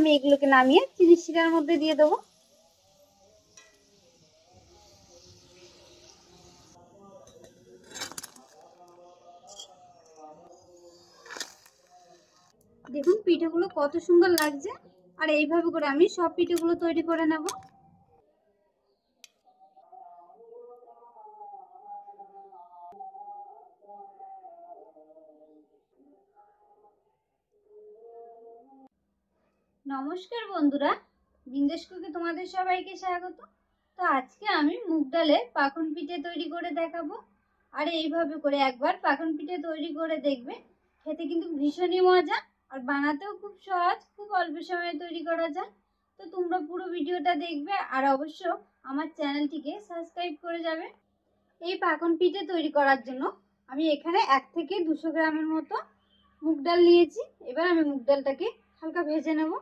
আমি এগুলোকে নামিয়ে চিনির শিরার মধ্যে দিয়ে দেবো। দেখুন পিঠেগুলো কত সুন্দর লাগছে। আর এইভাবে করে আমি সব পিঠেগুলো তৈরি করে নেব। নমস্কার বন্ধুরা, বিন্দেশ কুকে তোমাদের সবাইকে স্বাগত। তো আজকে আমি মুগ ডালের পাকন পিঠে তৈরি করে দেখাবো। আর এইভাবে করে একবার পাকন পিঠে তৈরি করে দেখবে, খেতে কিন্তু ভীষণই মজা আর বানাতেও খুব সহজ, খুব অল্প সময়ে তৈরি করা যায়। তো তোমরা পুরো ভিডিওটা দেখবে আর অবশ্য আমার চ্যানেলটিকে সাবস্ক্রাইব করে যাবে। এই পাকন পিঠে তৈরি করার জন্য আমি এখানে 1 থেকে 200 গ্রামের মতো মুগ ডাল নিয়েছি। এবার আমি মুগ ডালটাকে হালকা ভেজে নেব।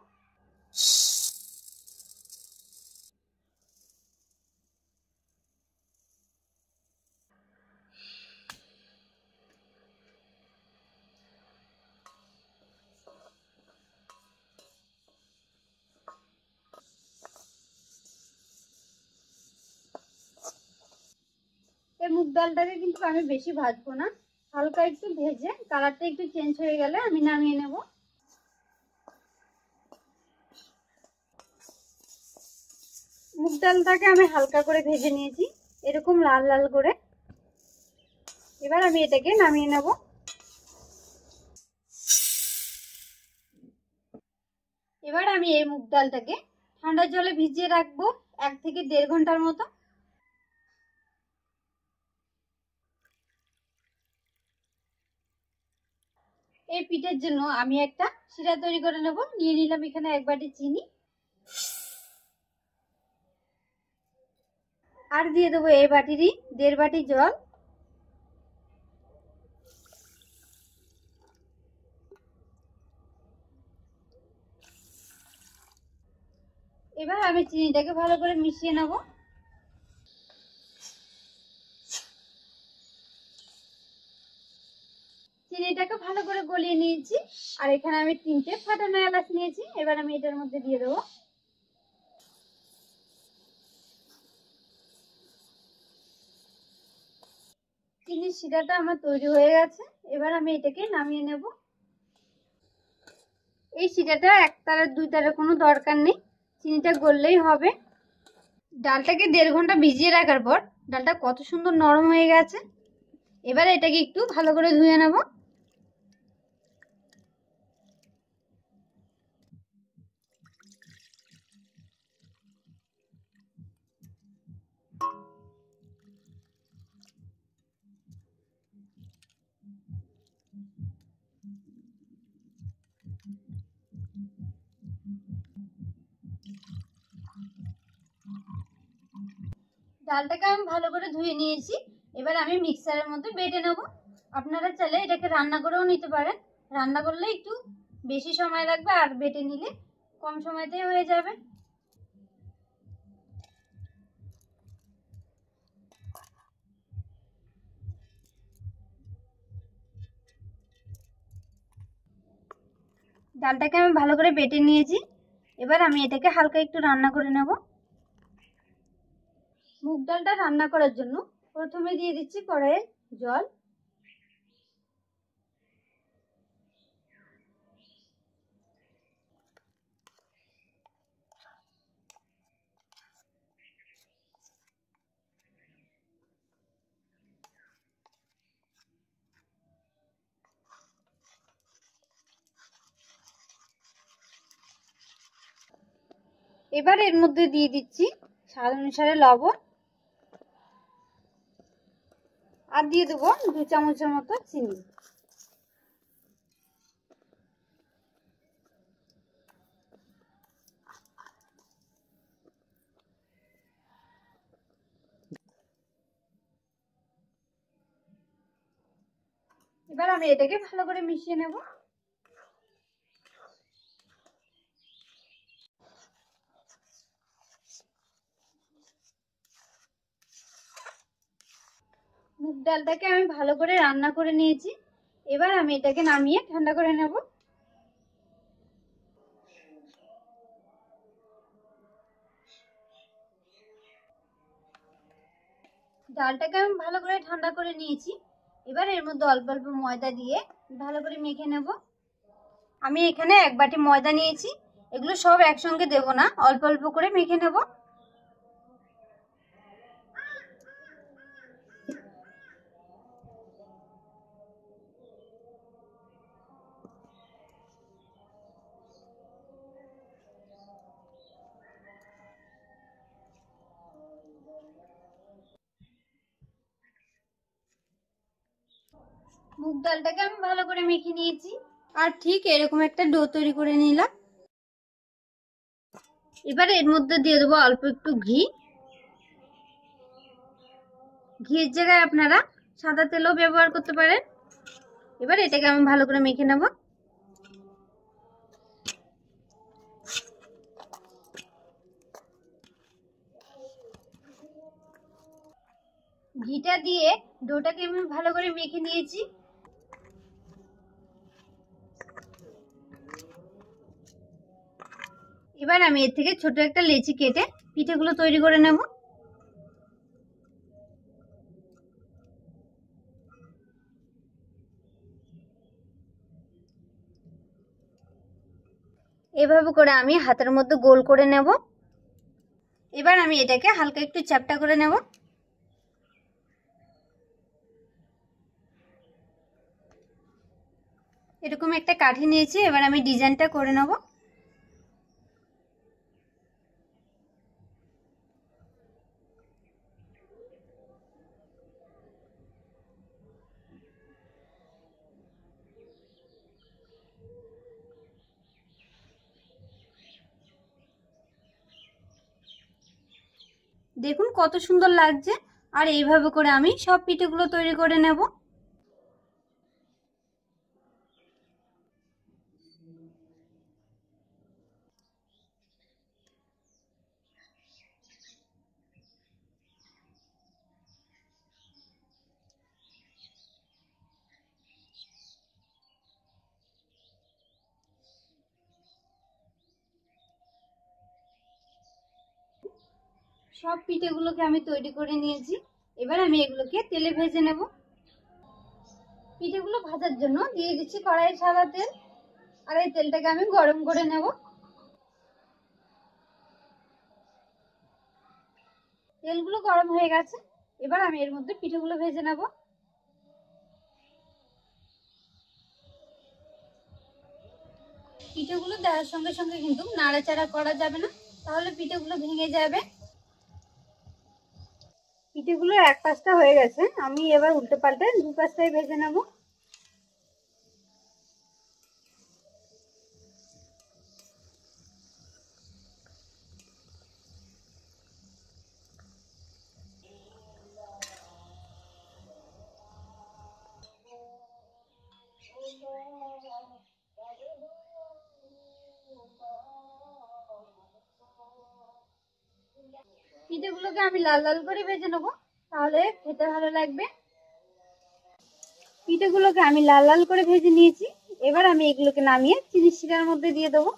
এই মুগ ডালটাকে কিন্তু আমি বেশি ভাজবো না, হালকা একটু ভেজে কালারটা একটু চেঞ্জ হয়ে গেলে আমি নামিয়ে নেব। মুগ ডালটাকে আমি হালকা করে ভেজে নিয়েছি, এরকম লাল লাল করে। এবার আমি এটাকে নামিয়ে নেব। এবার আমি এই মুগ ডালটাকে ঠান্ডা জলে ভিজিয়ে রাখবো 1 থেকে 1.5 ঘন্টার মতো। এই পিঠের জন্য আমি একটা শিরা তৈরি করে নেব। নিয়ে নিলাম এখানে 1 বাটি চিনি, আর দিয়ে দেবো এই বাটিরই 1.5 বাটি জল। এবার আমি চিনিটাকে ভালো করে মিশিয়ে নেব। চিনিটাকে ভালো করে গলিয়ে নিয়েছি। আর এখানে আমি 3টে ফাটানো এলাচ নিয়েছি। এবার আমি এটার মধ্যে দিয়ে দেবো। চিনির শিরাটা আমার তৈরি হয়ে গেছে। এবার আমি এটাকে নামিয়ে নেব। এই শিরাটা 1 তারের 2 তারের কোনো দরকার নেই, চিনিটা গললেই হবে। ডালটাকে 1.5 ঘন্টা ভিজিয়ে রাখার পর ডালটা কত সুন্দর নরম হয়ে গেছে। এবার এটাকে একটু ভালো করে ধুয়ে নেব। ডালটাকে আমি ভালো করে ধুয়ে নিয়েছি। এবার আমি মিক্সারের মধ্যে বেটে নেব। আপনারা চাইলে এটাকে রান্না করেও নিতে পারেন। রান্না করলে একটু বেশি সময় লাগবে, আর বেটে নিলে কম সময়তেই হয়ে যাবে। ডালটাকে আমি ভালো করে বেটে নিয়েছি। এবার আমি এটাকে হালকা একটু রান্না করে নেব। মুগ ডালটা রান্না করার জন্য প্রথমে দিয়ে দিচ্ছি কড়াইয়ে জল। এবার এর মধ্যে দিয়ে দিচ্ছি স্বাদ অনুসারে লবণ, আর দিয়ে দেবো 2 চামচের মতো চিনি। এবার আমি এটাকে ভালো করে মিশিয়ে নেব। মুগ ডালটাকে আমি ভালো করে রান্না করে নিয়েছি। এবার আমি এটাকে নামিয়ে ঠান্ডা করে নেব। ডালটাকে আমি ভালো করে ঠান্ডা করে নিয়েছি। এবার এর মধ্যে অল্প অল্প ময়দা দিয়ে ভালো করে মেখে নেব। আমি এখানে 1 বাটি ময়দা নিয়েছি। এগুলো সব একসঙ্গে দেব না, অল্প অল্প করে মেখে নেব। মুগ ডালটাকে আমি ভালো করে মেখে নিয়েছি আর ঠিক এরকম একটা ডো তৈরি করে নিলাম। এবার এর মধ্যে দিয়ে দেবো অল্প একটু ঘি। ঘির জায়গায় আপনারা সাদা তেলও ব্যবহার করতে পারেন। এবার এটাকে আমি ভালো করে মেখে নেব। ঘিটা দিয়ে ডোটাকে আমি ভালো করে মেখে নিয়েছি। এবার আমি এর থেকে ছোট একটা লেচি কেটে পিঠেগুলো তৈরি করে নেব। এভাবে করে আমি হাতের মধ্যে গোল করে নেব। এবার আমি এটাকে হালকা একটু চ্যাপ্টা করে নেব। এরকম একটা কাঠি নিয়েছি, এবার আমি ডিজাইনটা করে নেব। দেখুন কত সুন্দর লাগছে। আর এইভাবে করে আমি সব পিঠেগুলো তৈরি করে নেব। সব পিঠেগুলোকে আমি তৈরি করে নিয়েছি। এবার আমি এগুলোকে তেলে ভেজে নেব। পিঠেগুলো ভাজার জন্য দিয়ে দিচ্ছি কড়াইয়ে সাদা তেল। আর এই তেলটাকে আমি গরম করে নেব। তেলগুলো গরম হয়ে গেছে। এবার আমি এর মধ্যে পিঠেগুলো ভেজে নেব। পিঠেগুলো দেওয়ার সঙ্গে সঙ্গে কিন্তু নাড়াচাড়া করা যাবে না, তাহলে পিঠেগুলো ভেঙে যাবে। পিঠেগুলো এক পাশটা হয়ে গেছে, আমি এবার উল্টে পাল্টে দু পাশটাই ভেজে নেব। পিঠেগুলোকে আমি লাল লাল করে ভেজে নেবো, তাহলে খেতে ভালো লাগবে। পিঠেগুলোকে আমি লাল লাল করে ভেজে নিয়েছি। এবার আমি এগুলোকে নামিয়ে চিনি শিরার মধ্যে দিয়ে দেবো।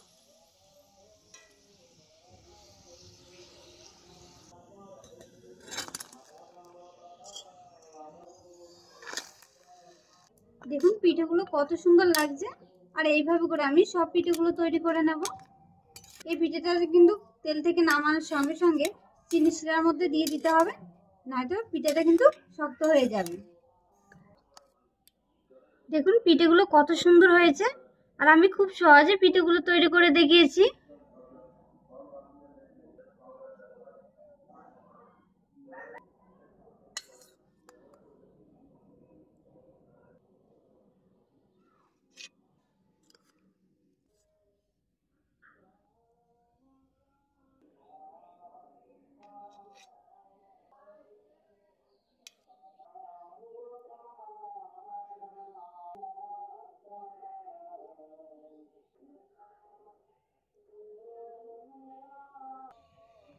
দেখুন পিঠেগুলো কত সুন্দর লাগছে। আর এইভাবে করে আমি সব পিঠেগুলো তৈরি করে নেব। এই পিঠেটা কিন্তু তেল থেকে নামানোর সঙ্গে সঙ্গে চিনি শিরার মধ্যে দিয়ে দিতে হবে, নয়তো পিঠেটা কিন্তু শক্ত হয়ে যাবে। দেখুন পিঠেগুলো কত সুন্দর হয়েছে। আর আমি খুব সহজে পিঠেগুলো তৈরি করে দেখিয়েছি।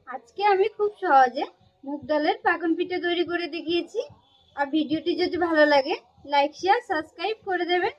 আজকে আমি খুব সহজে মুগ ডালের পাকন পিঠে তৈরি করে দেখিয়েছি। আর ভিডিওটি যদি ভালো লাগে লাইক শেয়ার সাবস্ক্রাইব করে দেবেন।